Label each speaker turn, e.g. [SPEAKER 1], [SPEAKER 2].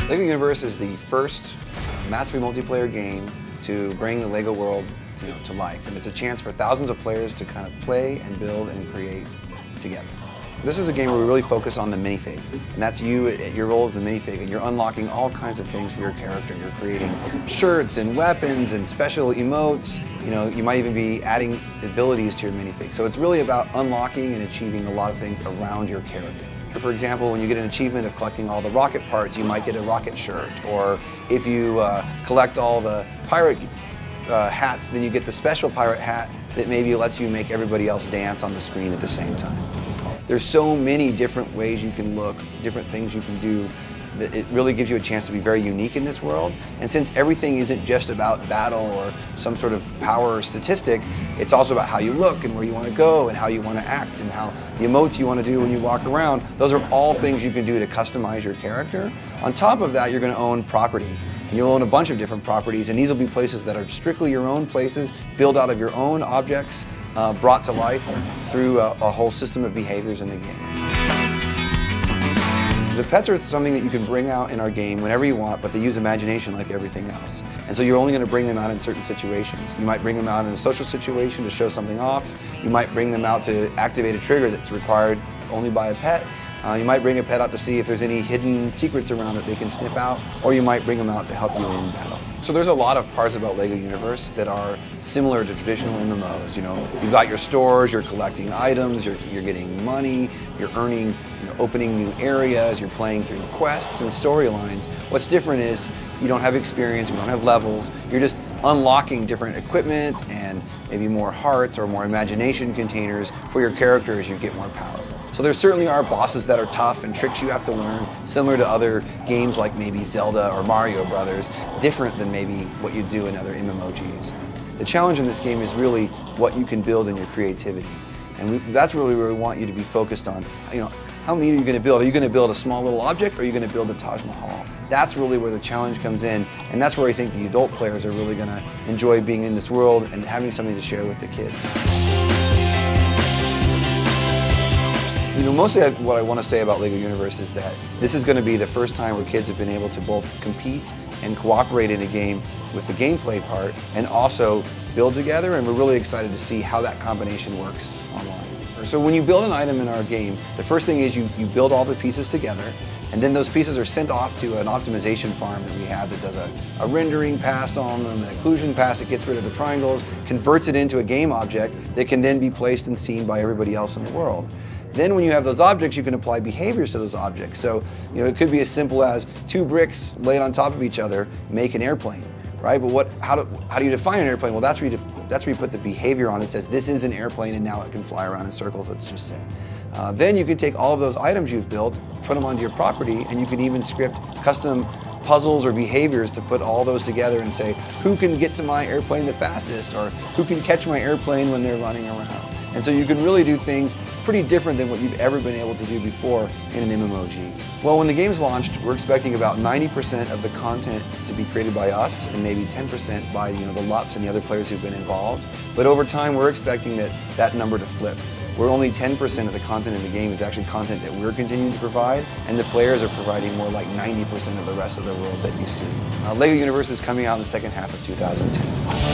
[SPEAKER 1] LEGO Universe is the first massively multiplayer game to bring the LEGO world to life. And it's a chance for thousands of players to kind of play and build and create together. This is a game where we really focus on the minifig. And that's you, your role as the minifig, and you're unlocking all kinds of things for your character. You're creating shirts and weapons and special emotes. You might even be adding abilities to your minifig. So it's really about unlocking and achieving a lot of things around your character. For example, when you get an achievement of collecting all the rocket parts, you might get a rocket shirt. Or if you collect all the pirate hats, then you get the special pirate hat that maybe lets you make everybody else dance on the screen at the same time. There's so many different ways you can look, different things you can do, that it really gives you a chance to be very unique in this world. And since everything isn't just about battle or some sort of power or statistic, it's also about how you look and where you want to go and how you want to act and how the emotes you want to do when you walk around. Those are all things you can do to customize your character. On top of that, you're going to own property. And you'll own a bunch of different properties, and these will be places that are strictly your own places, built out of your own objects, brought to life through a whole system of behaviors in the game. The pets are something that you can bring out in our game whenever you want, but they use imagination like everything else. And so you're only going to bring them out in certain situations. You might bring them out in a social situation to show something off. You might bring them out to activate a trigger that's required only by a pet. You might bring a pet out to see if there's any hidden secrets around that they can sniff out, or you might bring them out to help you in battle. So there's a lot of parts about LEGO Universe that are similar to traditional MMOs. You've got your stores, you're collecting items, you're getting money, you're earning, opening new areas, you're playing through quests and storylines. What's different is you don't have experience, you don't have levels, you're just unlocking different equipment and maybe more hearts or more imagination containers for your character as you get more powerful. So there certainly are bosses that are tough and tricks you have to learn, similar to other games like maybe Zelda or Mario Brothers, different than maybe what you do in other MMOGs. The challenge in this game is really what you can build in your creativity. And that's really where we want you to be focused on. How neat are you going to build? Are you going to build a small little object, or are you going to build the Taj Mahal? That's really where the challenge comes in, and that's where I think the adult players are really going to enjoy being in this world and having something to share with the kids. Mostly what I want to say about LEGO Universe is that this is going to be the first time where kids have been able to both compete and cooperate in a game with the gameplay part and also build together, and we're really excited to see how that combination works online. So when you build an item in our game, the first thing is you build all the pieces together, and then those pieces are sent off to an optimization farm that we have that does a rendering pass on them, an occlusion pass that gets rid of the triangles, converts it into a game object that can then be placed and seen by everybody else in the world. Then when you have those objects, you can apply behaviors to those objects. So it could be as simple as 2 bricks laid on top of each other make an airplane, right? But how do you define an airplane? Well, that's where you put the behavior on. It says this is an airplane, and now it can fly around in circles, let's just say. Then you can take all of those items you've built, put them onto your property, and you can even script custom puzzles or behaviors to put all those together and say, who can get to my airplane the fastest, or who can catch my airplane when they're running around. And so you can really do things pretty different than what you've ever been able to do before in an MMOG. Well, when the game's launched, we're expecting about 90% of the content to be created by us and maybe 10% by the LUPs and the other players who've been involved. But over time, we're expecting that number to flip, where only 10% of the content in the game is actually content that we're continuing to provide, and the players are providing more like 90% of the rest of the world that you see. LEGO Universe is coming out in the second half of 2010.